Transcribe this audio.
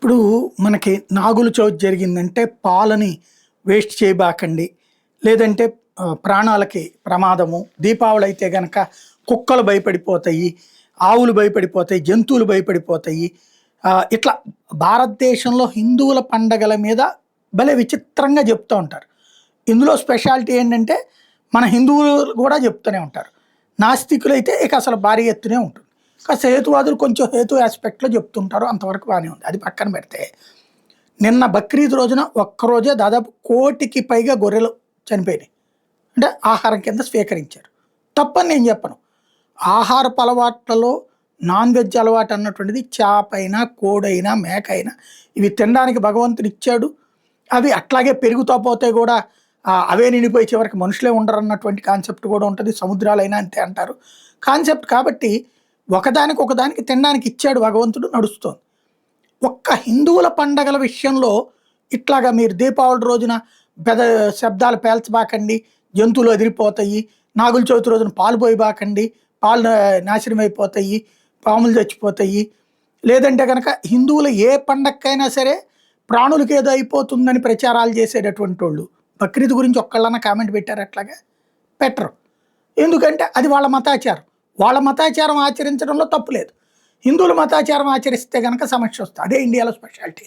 ఇప్పుడు మనకి నాగుల చవితి జరిగిందంటే పాలని వేస్ట్ చేయబాకండి. లేదంటే ప్రాణాలకి ప్రమాదము. దీపావళి అయితే గనక కుక్కలు భయపడిపోతాయి, ఆవులు భయపడిపోతాయి, జంతువులు భయపడిపోతాయి. ఇట్లా భారతదేశంలో హిందువుల పండగల మీద భలే విచిత్రంగా చెప్తూ ఉంటారు. ఇందులో స్పెషాలిటీ ఏంటంటే మన హిందువులు కూడా చెప్తూనే ఉంటారు. నాస్తికులైతే ఇక అసలు భారీ ఎత్తునే ఉంటుంది. కాస్త హేతువాదులు కొంచెం హేతు ఆస్పెక్ట్లో చెప్తుంటారు. అంతవరకు బాగానే ఉంది. అది పక్కన పెడితే నిన్న బక్రీద్ రోజున ఒక్కరోజే దాదాపు 1,00,00,000కి పైగా గొర్రెలు చనిపోయినాయి. అంటే ఆహారం కింద స్వీకరించారు. తప్పని నేను చెప్పను. ఆహారపు అలవాట్లలో నాన్ వెజ్ అలవాటు అన్నటువంటిది చేపైనా, కోడైనా, మేక అయినా ఇవి తినడానికి భగవంతుడు ఇచ్చాడు. అవి అట్లాగే పెరుగుతూ పోతే కూడా అవే నిండిపోయి చివరికి మనుషులే ఉండరు అన్నటువంటి కాన్సెప్ట్ కూడా ఉంటుంది. సముద్రాలైనా అంతే అంటారు కాన్సెప్ట్. కాబట్టి ఒకదానికి తినడానికి ఇచ్చాడు భగవంతుడు, నడుస్తోంది. ఒక్క హిందువుల పండగల విషయంలో ఇట్లాగా మీరు దీపావళి రోజున పెద్ద శబ్దాలు పేల్చబాకండి, జంతువులు వదిలిపోతాయి, నాగుల చవితి రోజున పాలు పోయిబాకండి, పాలు నాశనం అయిపోతాయి, పాములు చచ్చిపోతాయి, లేదంటే కనుక హిందువుల ఏ పండగకైనా సరే ప్రాణులకి ఏదో అయిపోతుందని ప్రచారాలు చేసేటటువంటి వాళ్ళు బక్రీద్ గురించి ఒక్కళ్ళన్నా కామెంట్ పెట్టారు? అట్లాగా పెట్టరు. ఎందుకంటే అది వాళ్ళ మతాచారం. వాళ్ళ మతాచారం ఆచరించడంలో తప్పు లేదు. హిందువుల మతాచారం ఆచరిస్తే కనుక సమస్య వస్తుంది. అదే ఇండియాలో స్పెషాలిటీ.